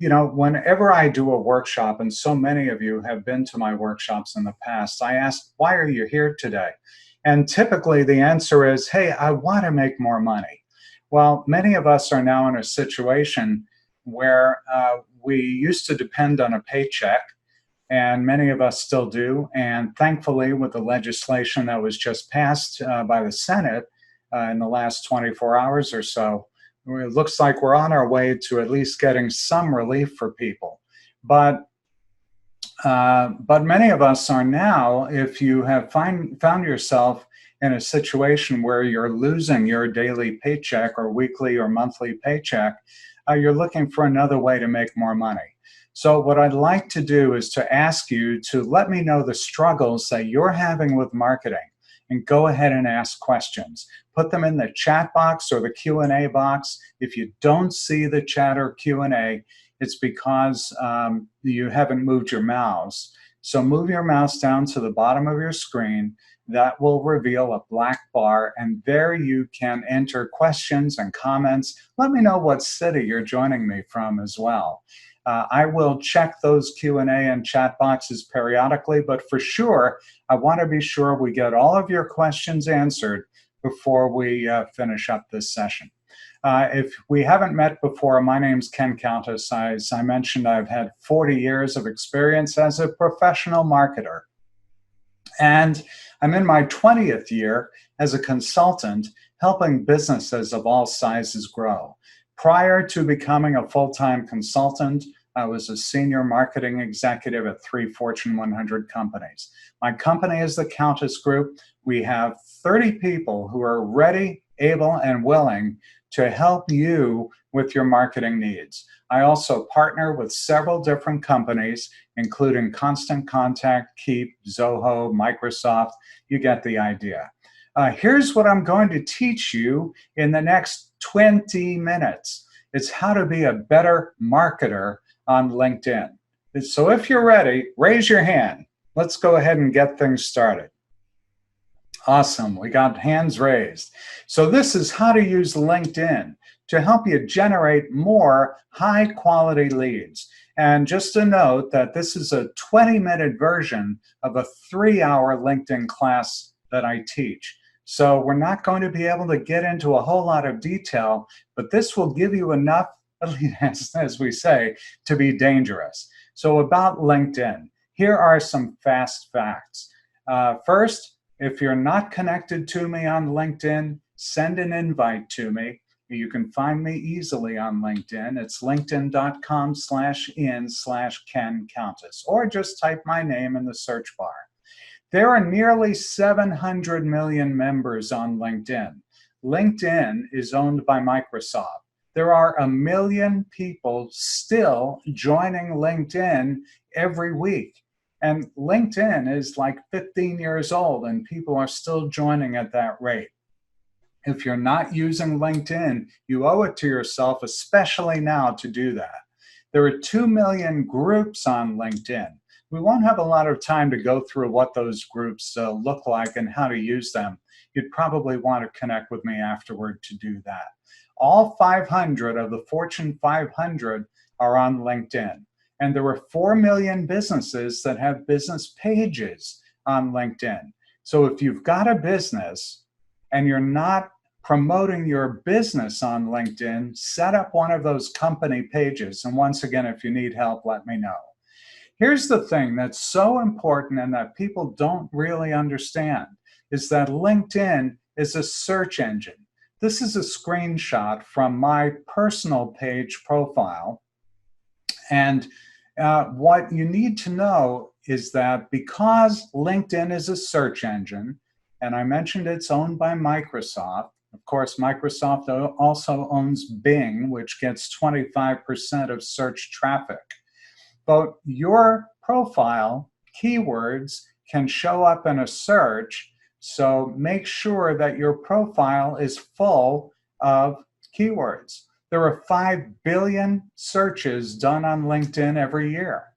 Whenever I do a workshop, and so many of you have been to my workshops in the past, I ask, why are you here today? And typically the answer is, hey, I want to make more money. Well, many of us are now in a situation where we used to depend on a paycheck, and many of us still do. And thankfully, with the legislation that was just passed by the Senate in the last 24 hours or so, it looks like we're on our way to at least getting some relief for people. But many of us are now, if you have found yourself in a situation where you're losing your daily paycheck or weekly or monthly paycheck, you're looking for another way to make more money. So what I'd like to do is to ask you to let me know the struggles that you're having with marketing, and go ahead and ask questions. Put them in the chat box or the Q&A box. If you don't see the chat or Q&A, it's because you haven't moved your mouse. So move your mouse down to the bottom of your screen. That will reveal a black bar, and there you can enter questions and comments. Let me know what city you're joining me from as well. I will check those Q&A and chat boxes periodically, but for sure, I want to be sure we get all of your questions answered before we finish up this session. If we haven't met before, my name's Ken Countess. As I mentioned, I've had 40 years of experience as a professional marketer. And I'm in my 20th year as a consultant, helping businesses of all sizes grow. Prior to becoming a full-time consultant, I was a senior marketing executive at 3 Fortune 100 companies. My company is the Countess Group. We have 30 people who are ready, able, and willing to help you with your marketing needs. I also partner with several different companies, including Constant Contact, Keep, Zoho, Microsoft. You get the idea. Here's what I'm going to teach you in the next 20 minutes. It's how to be a better marketer on LinkedIn. So if you're ready, raise your hand. Let's go ahead and get things started. Awesome, we got hands raised. So this is how to use LinkedIn to help you generate more high quality leads. And just a note that this is a 20-minute version of a 3-hour LinkedIn class that I teach. So we're not going to be able to get into a whole lot of detail, but this will give you enough, as we say, to be dangerous. So about LinkedIn, here are some fast facts. First, if you're not connected to me on LinkedIn, send an invite to me. You can find me easily on LinkedIn. It's linkedin.com/in/Ken Countess, or just type my name in the search bar. There are nearly 700 million members on LinkedIn. LinkedIn is owned by Microsoft. There are 1 million people still joining LinkedIn every week. And LinkedIn is like 15 years old, and people are still joining at that rate. If you're not using LinkedIn, you owe it to yourself, especially now, to do that. There are 2 million groups on LinkedIn. We won't have a lot of time to go through what those groups look like and how to use them. You'd probably want to connect with me afterward to do that. All 500 of the Fortune 500 are on LinkedIn. And there are 4 million businesses that have business pages on LinkedIn. So if you've got a business and you're not promoting your business on LinkedIn, set up one of those company pages. And once again, if you need help, let me know. Here's the thing that's so important and that people don't really understand is that LinkedIn is a search engine. This is a screenshot from my personal page profile. And what you need to know is that because LinkedIn is a search engine, and I mentioned it's owned by Microsoft. Of course, Microsoft also owns Bing, which gets 25% of search traffic. But your profile keywords can show up in a search, so make sure that your profile is full of keywords. There are 5 billion searches done on LinkedIn every year.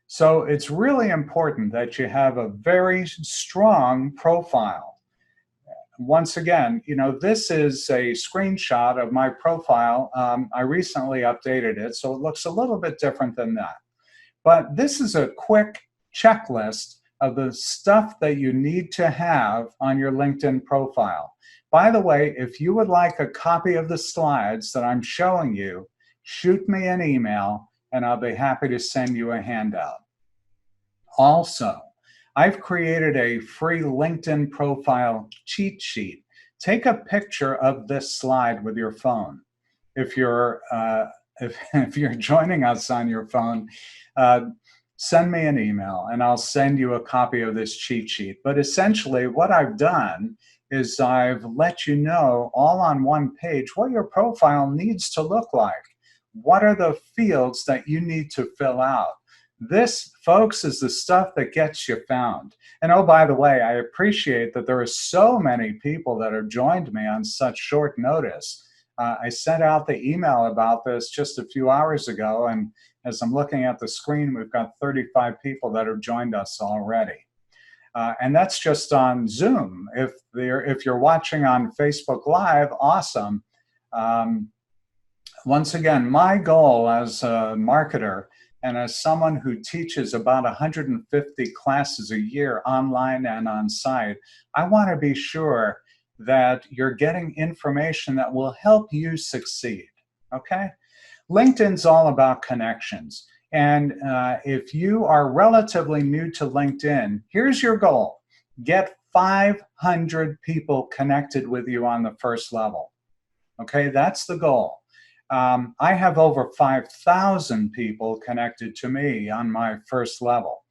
So it's really important that you have a very strong profile. once again, this is a screenshot of my profile. I recently updated it, so it looks a little bit different than that. But this is a quick checklist of the stuff that you need to have on your LinkedIn profile. By the way, if you would like a copy of the slides that I'm showing you, shoot me an email and I'll be happy to send you a handout. Also, I've created a free LinkedIn profile cheat sheet. Take a picture of this slide with your phone. If you're if you're joining us on your phone, send me an email and I'll send you a copy of this cheat sheet. But essentially what I've done is I've let you know all on one page what your profile needs to look like. What are the fields that you need to fill out? This, folks, is the stuff that gets you found. And oh, by the way, I appreciate that there are so many people that have joined me on such short notice. I sent out the email about this just a few hours ago, and as I'm looking at the screen, we've got 35 people that have joined us already. And that's just on Zoom. If you're watching on Facebook Live, awesome. Once again, my goal as a marketer and as someone who teaches about 150 classes a year online and on site, I want to be sure that you're getting information that will help you succeed, okay? LinkedIn's all about connections. And if you are relatively new to LinkedIn, here's your goal. Get 500 people connected with you on the first level, okay? That's the goal. I have over 5,000 people connected to me on my first level.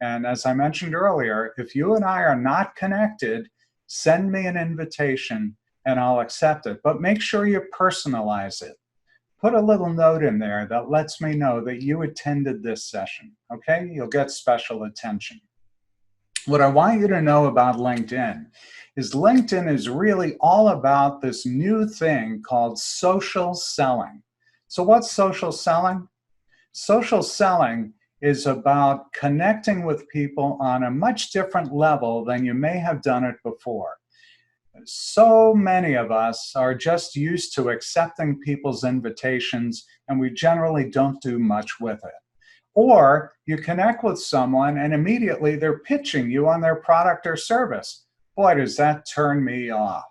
And as I mentioned earlier, if you and I are not connected, send me an invitation and I'll accept it. But make sure you personalize it. Put a little note in there that lets me know that you attended this session, okay? You'll get special attention. What I want you to know about LinkedIn is really all about this new thing called social selling. So what's social selling? Social selling is about connecting with people on a much different level than you may have done it before. So many of us are just used to accepting people's invitations, and we generally don't do much with it. Or you connect with someone and immediately they're pitching you on their product or service. Boy, does that turn me off.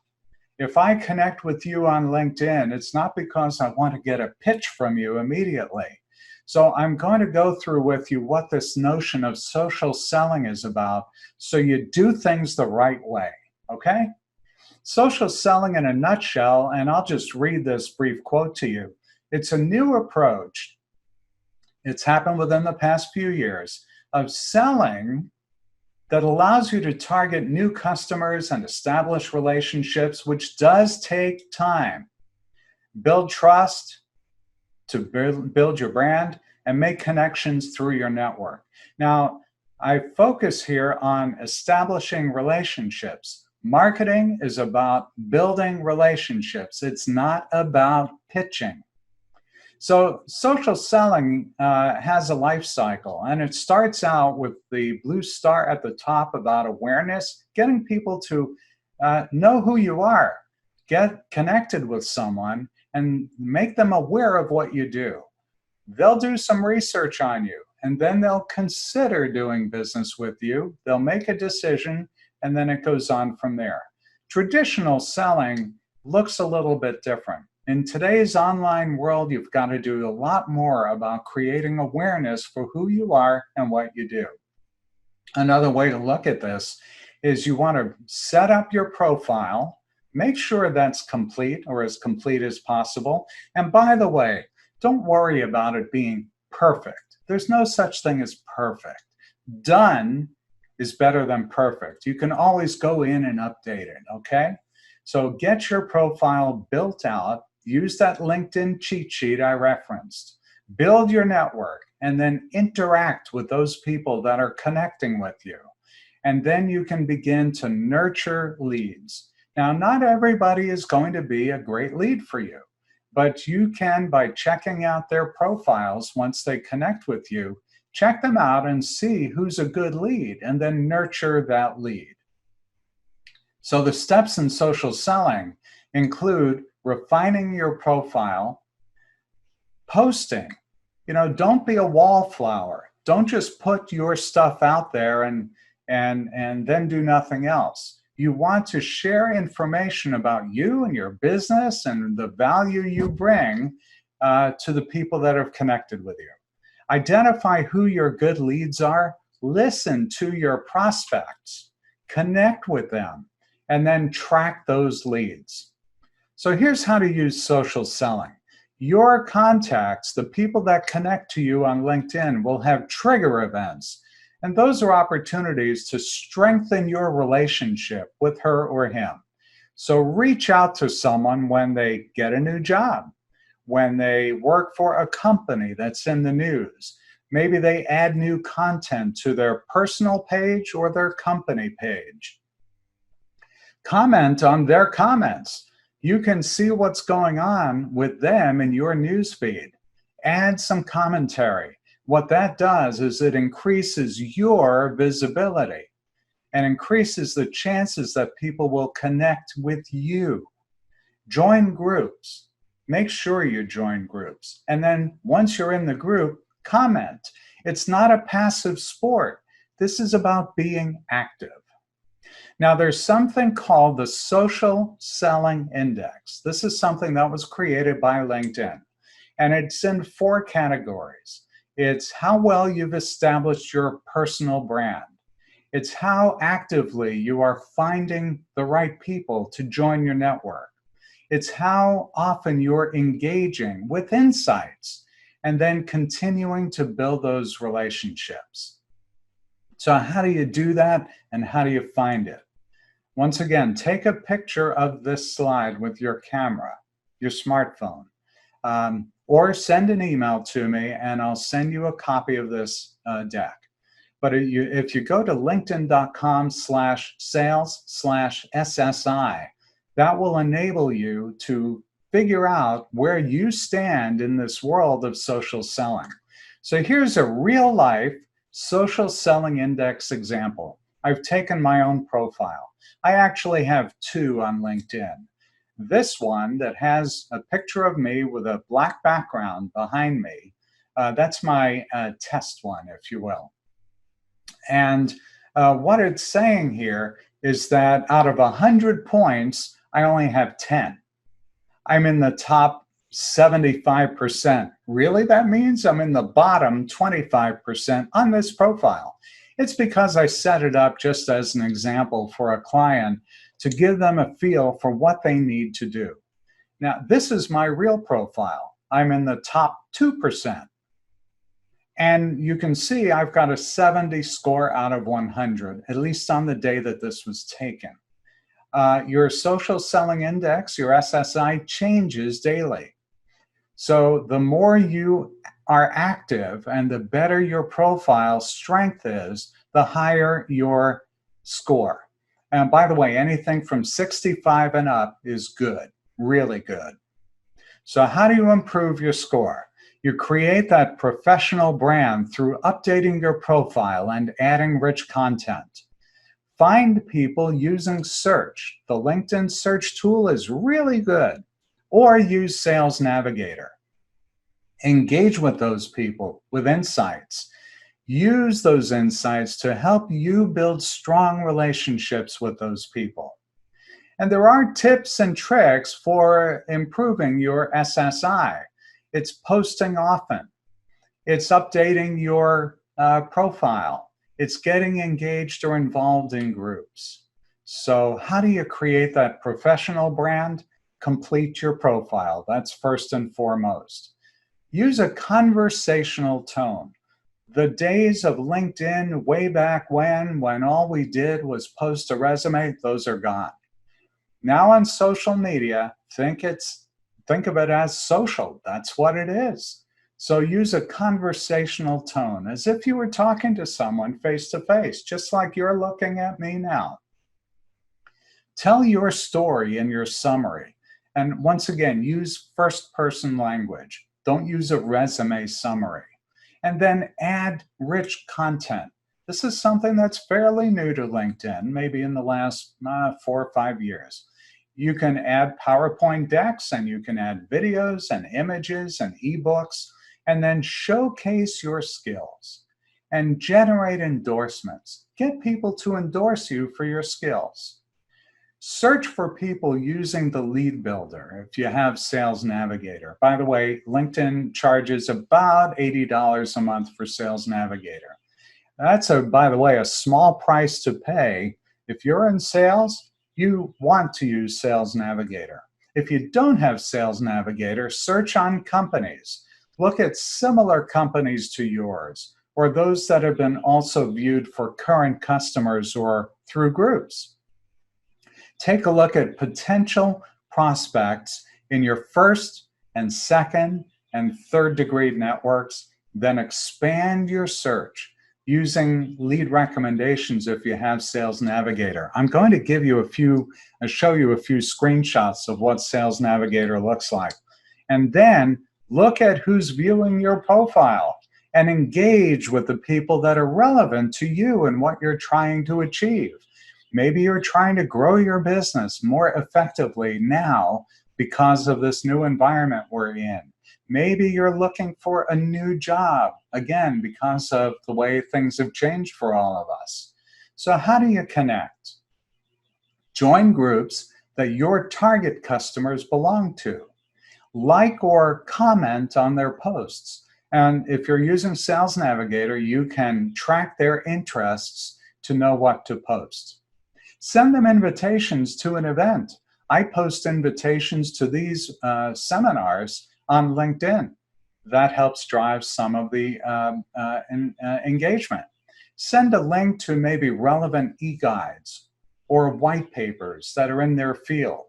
If I connect with you on LinkedIn, it's not because I want to get a pitch from you immediately. So I'm going to go through with you what this notion of social selling is about so you do things the right way, okay? Social selling in a nutshell, and I'll just read this brief quote to you. It's a new approach. It's happened within the past few years of selling that allows you to target new customers and establish relationships, which does take time. Build trust to build your brand and make connections through your network. Now, I focus here on establishing relationships. Marketing is about building relationships. It's not about pitching. So social selling has a life cycle, and it starts out with the blue star at the top about awareness, getting people to know who you are, get connected with someone, and make them aware of what you do. They'll do some research on you, and then they'll consider doing business with you. They'll make a decision, and then it goes on from there. Traditional selling looks a little bit different. In today's online world, you've got to do a lot more about creating awareness for who you are and what you do. Another way to look at this is you want to set up your profile, make sure that's complete or as complete as possible. And by the way, don't worry about it being perfect. There's no such thing as perfect. Done is better than perfect. You can always go in and update it, okay? So get your profile built out. Use that LinkedIn cheat sheet I referenced. Build your network and then interact with those people that are connecting with you. And then you can begin to nurture leads. Now, not everybody is going to be a great lead for you, but you can, by checking out their profiles once they connect with you, check them out and see who's a good lead and then nurture that lead. So the steps in social selling include refining your profile, posting. Don't be a wallflower. Don't just put your stuff out there and then do nothing else. You want to share information about you and your business and the value you bring to the people that have connected with you. Identify who your good leads are. Listen to your prospects. Connect with them, and then track those leads. So here's how to use social selling. Your contacts, the people that connect to you on LinkedIn, will have trigger events. And those are opportunities to strengthen your relationship with her or him. So reach out to someone when they get a new job, when they work for a company that's in the news. Maybe they add new content to their personal page or their company page. Comment on their comments. You can see what's going on with them in your newsfeed. Add some commentary. What that does is it increases your visibility and increases the chances that people will connect with you. Join groups. Make sure you join groups. And then once you're in the group, comment. It's not a passive sport. This is about being active. Now, there's something called the Social Selling Index. This is something that was created by LinkedIn, and it's in 4 categories. It's how well you've established your personal brand. It's how actively you are finding the right people to join your network. It's how often you're engaging with insights and then continuing to build those relationships. So how do you do that, and how do you find it? Once again, take a picture of this slide with your camera, your smartphone, or send an email to me and I'll send you a copy of this deck. But if you go to linkedin.com/sales/SSI, that will enable you to figure out where you stand in this world of social selling. So here's a real life social selling index example. I've taken my own profile. I actually have 2 on LinkedIn. This one that has a picture of me with a black background behind me, that's my test one, if you will. And what it's saying here is that out of 100 points, I only have 10. I'm in the top 75%. Really? That means I'm in the bottom 25% on this profile. It's because I set it up just as an example for a client to give them a feel for what they need to do. Now, this is my real profile. I'm in the top 2%. And you can see I've got a 70 score out of 100, at least on the day that this was taken. Your social selling index, your SSI, changes daily. So the more you are active and the better your profile strength is, the higher your score. And by the way, anything from 65 and up is good, really good. So how do you improve your score? You create that professional brand through updating your profile and adding rich content. Find people using search. The LinkedIn search tool is really good. Or use Sales Navigator. Engage with those people with insights. Use those insights to help you build strong relationships with those people. And there are tips and tricks for improving your SSI. It's posting often. It's updating your profile. It's getting engaged or involved in groups. So how do you create that professional brand? Complete your profile. That's first and foremost. Use a conversational tone. The days of LinkedIn way back when all we did was post a resume, those are gone. Now on social media, think of it as social. That's what it is. So use a conversational tone as if you were talking to someone face to face, just like you're looking at me now. Tell your story in your summary. And once again, use first person language. Don't use a resume summary. And then add rich content. This is something that's fairly new to LinkedIn, maybe in the last 4 or 5 years. You can add PowerPoint decks and you can add videos and images and ebooks, and then showcase your skills and generate endorsements. Get people to endorse you for your skills. Search for people using the lead builder if you have Sales Navigator. By the way, LinkedIn charges about $80 a month for Sales Navigator. That's, by the way, a small price to pay. If you're in sales, you want to use Sales Navigator. If you don't have Sales Navigator, search on companies. Look at similar companies to yours, or those that have been also viewed for current customers or through groups. Take a look at potential prospects in your first and second and third degree networks, then expand your search using lead recommendations if you have Sales Navigator. I'm going to give you show you a few screenshots of what Sales Navigator looks like. And then look at who's viewing your profile and engage with the people that are relevant to you and what you're trying to achieve. Maybe you're trying to grow your business more effectively now because of this new environment we're in. Maybe you're looking for a new job, again, because of the way things have changed for all of us. So how do you connect? Join groups that your target customers belong to. Like or comment on their posts. And if you're using Sales Navigator, you can track their interests to know what to post. Send them invitations to an event. I post invitations to these seminars on LinkedIn. That helps drive some of the engagement. Send a link to maybe relevant e-guides or white papers that are in their field.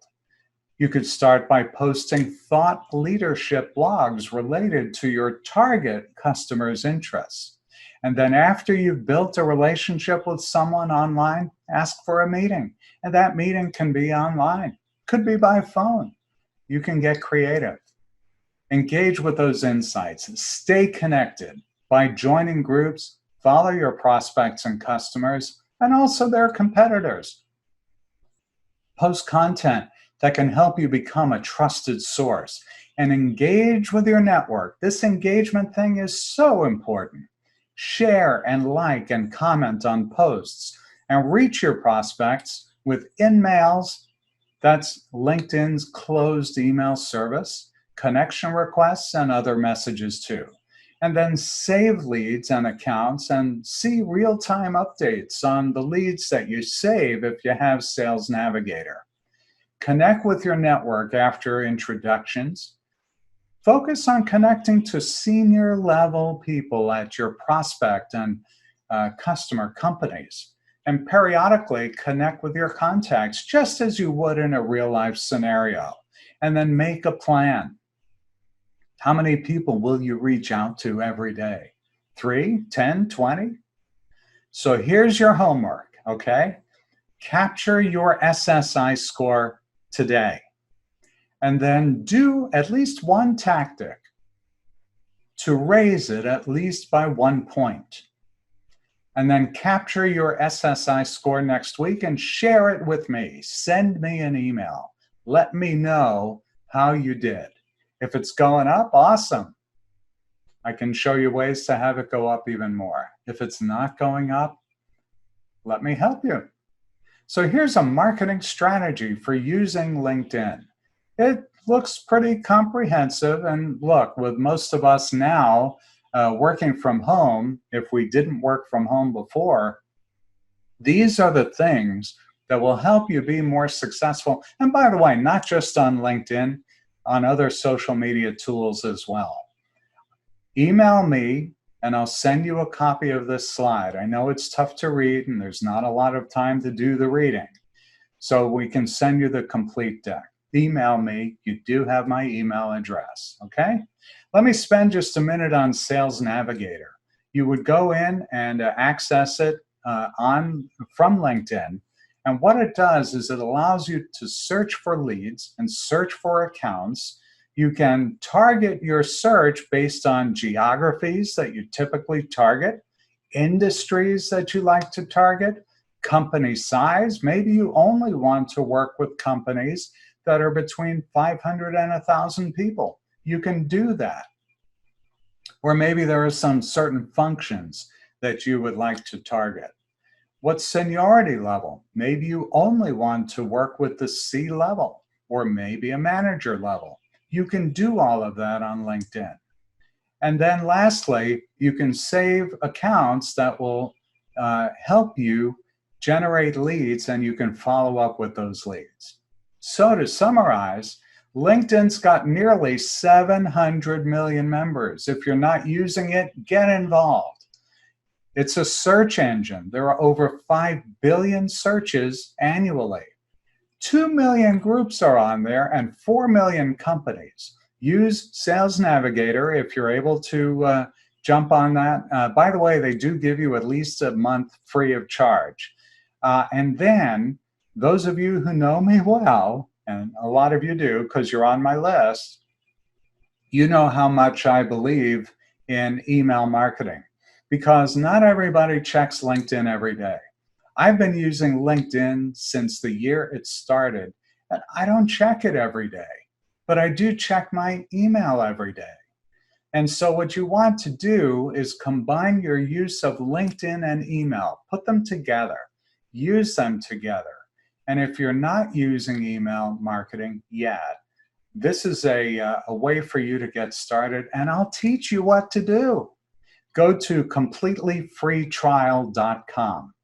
You could start by posting thought leadership blogs related to your target customer's interests. And then after you've built a relationship with someone online, ask for a meeting. And that meeting can be online, could be by phone. You can get creative. Engage with those insights. Stay connected by joining groups, follow your prospects and customers, and also their competitors. Post content that can help you become a trusted source and engage with your network. This engagement thing is so important. Share and like and comment on posts and reach your prospects with InMails. That's LinkedIn's closed email service, connection requests, and other messages too. And then save leads and accounts and see real-time updates on the leads that you save if you have Sales Navigator. Connect with your network after introductions. Focus on connecting to senior level people at your prospect and customer companies. And periodically connect with your contacts just as you would in a real life scenario. And then make a plan. How many people will you reach out to every day? 3, 10, 20? So here's your homework, okay? Capture your SSI score today. And then do at least one tactic to raise it at least by 1 point. And then capture your SSI score next week and share it with me. Send me an email. Let me know how you did. If it's going up, awesome. I can show you ways to have it go up even more. If it's not going up, let me help you. So here's a marketing strategy for using LinkedIn. It looks pretty comprehensive, and look, with most of us now working from home, if we didn't work from home before, these are the things that will help you be more successful. And by the way, not just on LinkedIn, on other social media tools as well. Email me and I'll send you a copy of this slide. I know it's tough to read and there's not a lot of time to do the reading. So we can send you the complete deck. Email me. You do have my email address, okay? Let me spend just a minute on Sales Navigator. You would go in and access it from LinkedIn. And what it does is it allows you to search for leads and search for accounts. You can target your search based on geographies that you typically target, Industries that you like to target, company size. Maybe you only want to work with companies that are between 500 and 1,000 people. You can do that. Or maybe there are some certain functions that you would like to target. What seniority level? Maybe you only want to work with the C level or maybe a manager level. You can do all of that on LinkedIn. And then lastly, you can save accounts that will help you generate leads, and you can follow up with those leads. So to summarize, LinkedIn's got nearly 700 million members. If you're not using it, get involved. It's a search engine. There are over 5 billion searches annually. 2 million groups are on there and 4 million companies. Use Sales Navigator if you're able to jump on that. By the way, they do give you at least a month free of charge. And then those of you who know me well, and a lot of you do because you're on my list, you know how much I believe in email marketing, because not everybody checks LinkedIn every day. I've been using LinkedIn since the year it started, and I don't check it every day, but I do check my email every day. And so what you want to do is combine your use of LinkedIn and email, put them together, use them together. And if you're not using email marketing yet, this is a way for you to get started, and I'll teach you what to do. Go to completelyfreetrial.com.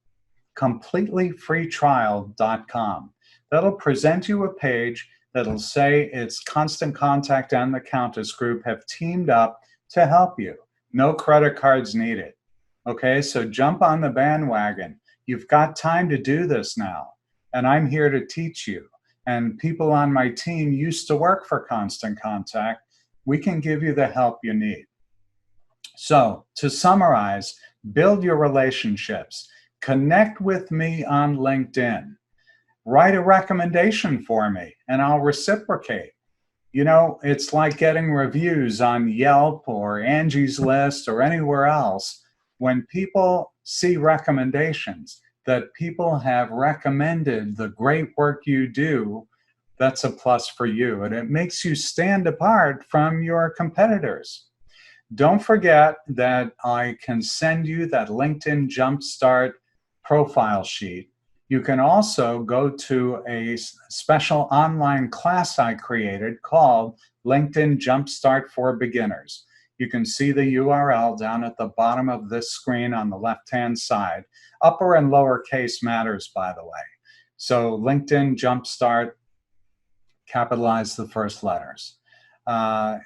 completelyfreetrial.com. That'll present you a page that'll say it's Constant Contact and the Countess Group have teamed up to help you. No credit cards needed. Okay, so jump on the bandwagon. You've got time to do this now, and I'm here to teach you. And people on my team used to work for Constant Contact. We can give you the help you need. So to summarize, build your relationships. Connect with me on LinkedIn. Write a recommendation for me and I'll reciprocate. You know, it's like getting reviews on Yelp or Angie's List or anywhere else. When people see recommendations that people have recommended the great work you do, that's a plus for you. And it makes you stand apart from your competitors. Don't forget that I can send you that LinkedIn Jumpstart profile sheet. You can also go to a special online class I created called LinkedIn Jumpstart for Beginners. You can see the URL down at the bottom of this screen on the left-hand side. Upper and lower case matters, by the way. So LinkedIn Jumpstart, capitalize the first letters. And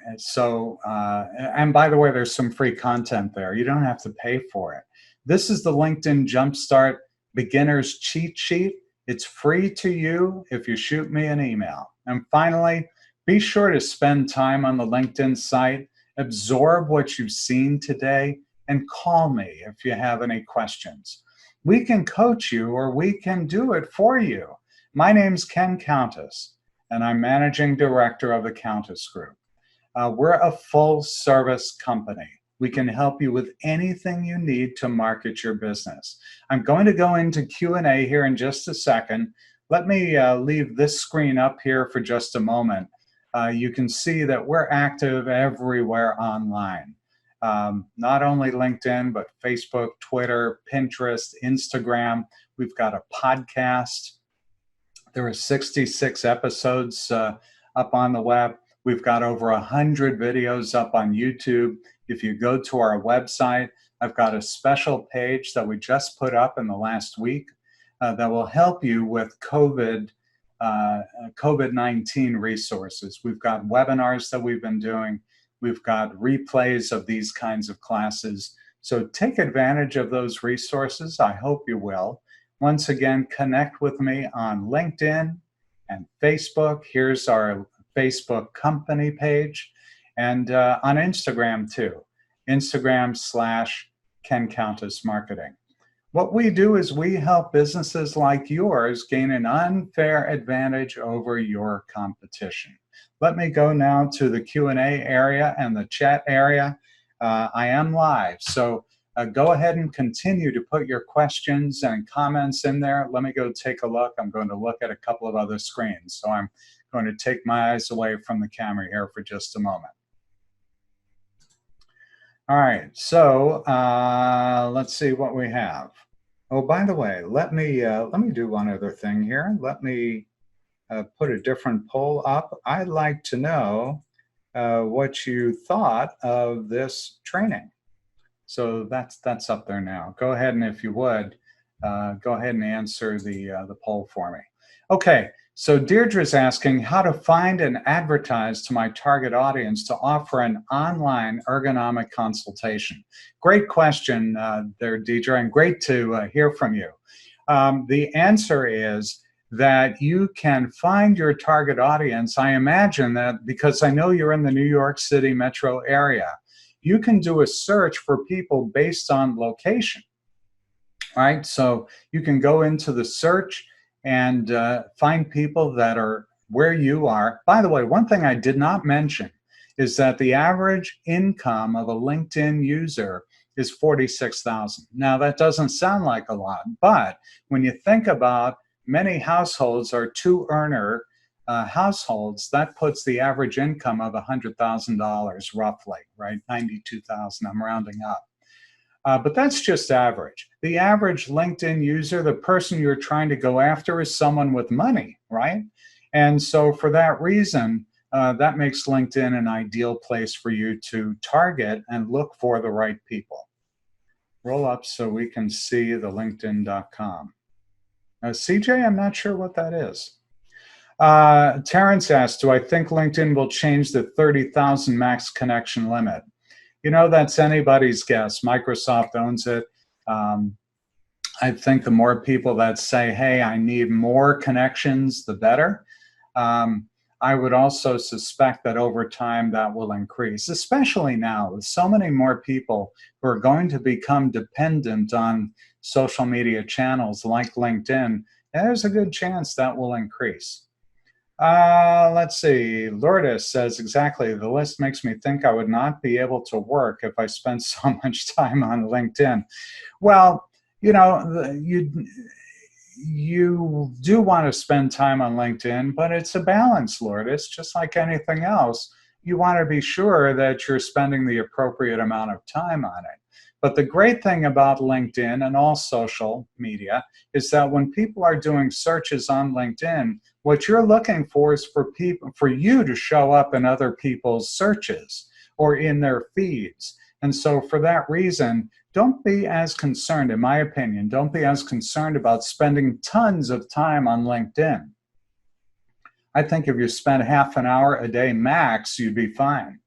by the way, there's some free content there. You don't have to pay for it. This is the LinkedIn Jumpstart Beginner's Cheat Sheet. It's free to you if you shoot me an email. And finally, be sure to spend time on the LinkedIn site, absorb what you've seen today, and call me if you have any questions. We can coach you or we can do it for you. My name's Ken Countess, and I'm Managing Director of the Countess Group. We're a full service company. We can help you with anything you need to market your business. I'm going to go into Q&A here in just a second. Let me leave this screen up here for just a moment. You can see that we're active everywhere online. Not only LinkedIn, but Facebook, Twitter, Pinterest, Instagram. We've got a podcast. There are 66 episodes up on the web. We've got over 100 videos up on YouTube. If you go to our website, I've got a special page that we just put up in the last week that will help you with COVID-19 resources. We've got webinars that we've been doing. We've got replays of these kinds of classes. So take advantage of those resources. I hope you will. Once again, connect with me on LinkedIn and Facebook. Here's our Facebook company page, and on Instagram too, Instagram/Ken Countess Marketing. What we do is we help businesses like yours gain an unfair advantage over your competition. Let me go now to the Q&A area and the chat area. I am live, so Go ahead and continue to put your questions and comments in there. Let me go take a look. I'm going to look at a couple of other screens. So I'm going to take my eyes away from the camera here for just a moment. All right, so let's see what we have. Oh, by the way, let me do one other thing here. Let me put a different poll up. I'd like to know what you thought of this training. So that's up there now. Go ahead and if you would, go ahead and answer the poll for me. Okay, so Deirdre's asking how to find and advertise to my target audience to offer an online ergonomic consultation. Great question there, Deirdre, and great to hear from you. The answer is that you can find your target audience. I imagine that because I know you're in the New York City metro area, you can do a search for people based on location, right? So you can go into the search and find people that are where you are. By the way, one thing I did not mention is that the average income of a LinkedIn user is $46,000. Now that doesn't sound like a lot, but when you think about many households are two-earner households, that puts the average income of $100,000 roughly, right? 92,000, I'm rounding up. But that's just average. The average LinkedIn user, the person you're trying to go after is someone with money, right? And so for that reason, that makes LinkedIn an ideal place for you to target and look for the right people. Roll up so we can see the linkedin.com. CJ, I'm not sure what that is. Terrence asked, do I think LinkedIn will change the 30,000 max connection limit? You know, that's anybody's guess. Microsoft owns it. I think the more people that say, hey, I need more connections, the better. I would also suspect that over time that will increase, especially now with so many more people who are going to become dependent on social media channels like LinkedIn. There's a good chance that will increase. Let's see. Lourdes says, exactly, the list makes me think I would not be able to work if I spent so much time on LinkedIn. Well, you know, you do want to spend time on LinkedIn, but it's a balance, Lourdes, just like anything else. You want to be sure that you're spending the appropriate amount of time on it. But the great thing about LinkedIn and all social media is that when people are doing searches on LinkedIn, what you're looking for is for you to show up in other people's searches or in their feeds. And so for that reason, don't be as concerned, in my opinion, don't be as concerned about spending tons of time on LinkedIn. I think if you spent half an hour a day max, you'd be fine.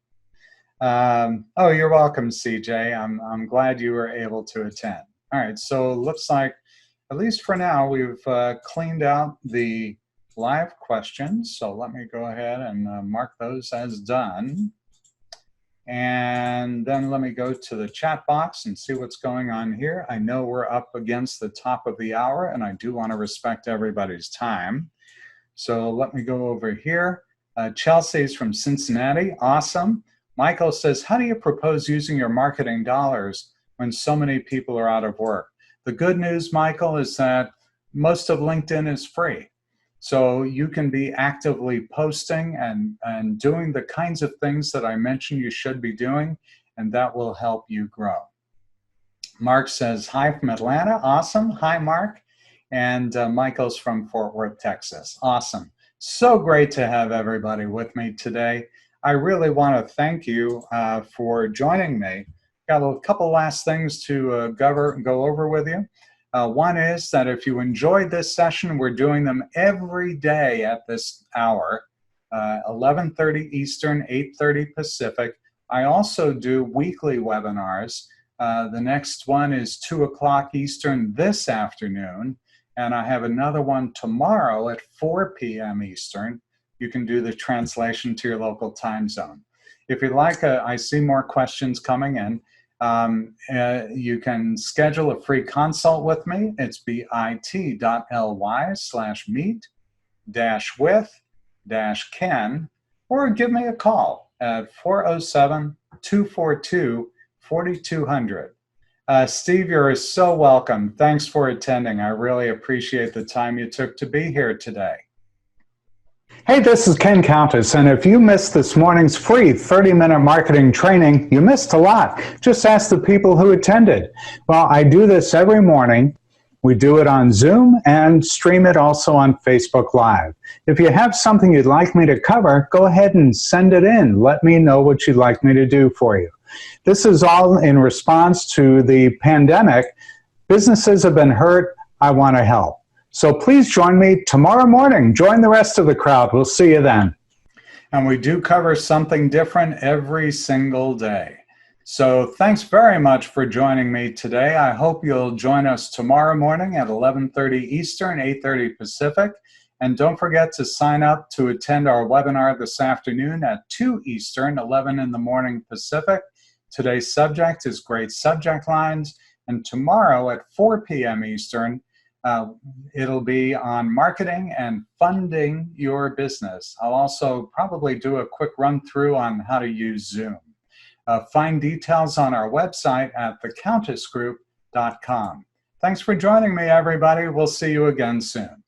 Oh, you're welcome, CJ. I'm glad you were able to attend. All right, so it looks like, at least for now, we've cleaned out the live questions. So let me go ahead and mark those as done. And then let me go to the chat box and see what's going on here. I know we're up against the top of the hour, and I do want to respect everybody's time. So let me go over here. Chelsea's from Cincinnati. Awesome. Michael says, how do you propose using your marketing dollars when so many people are out of work? The good news, Michael, is that most of LinkedIn is free. So you can be actively posting and doing the kinds of things that I mentioned you should be doing, and that will help you grow. Mark says, hi from Atlanta. Awesome. Hi, Mark. And Michael's from Fort Worth, Texas. Awesome. So great to have everybody with me today. I really want to thank you for joining me. Got a couple last things to go over with you. One is that if you enjoyed this session, we're doing them every day at this hour, 11:30 Eastern, 8:30 Pacific. I also do weekly webinars. The next one is 2 o'clock Eastern this afternoon, and I have another one tomorrow at 4 p.m. Eastern. You can do the translation to your local time zone. If you'd like, I see more questions coming in. You can schedule a free consult with me. It's bit.ly/meet-with-Ken, or give me a call at 407-242-4200. Steve, you're so welcome. Thanks for attending. I really appreciate the time you took to be here today. Hey, this is Ken Countess, and if you missed this morning's free 30-minute marketing training, you missed a lot. Just ask the people who attended. Well, I do this every morning. We do it on Zoom and stream it also on Facebook Live. If you have something you'd like me to cover, go ahead and send it in. Let me know what you'd like me to do for you. This is all in response to the pandemic. Businesses have been hurt. I want to help. So please join me tomorrow morning. Join the rest of the crowd. We'll see you then. And we do cover something different every single day. So thanks very much for joining me today. I hope you'll join us tomorrow morning at 11:30 Eastern, 8:30 Pacific. And don't forget to sign up to attend our webinar this afternoon at 2 Eastern, 11 in the morning Pacific. Today's subject is great subject lines. And tomorrow at 4 p.m. Eastern, it'll be on marketing and funding your business. I'll also probably do a quick run through on how to use Zoom. Find details on our website at thecountessgroup.com. Thanks for joining me, everybody. We'll see you again soon.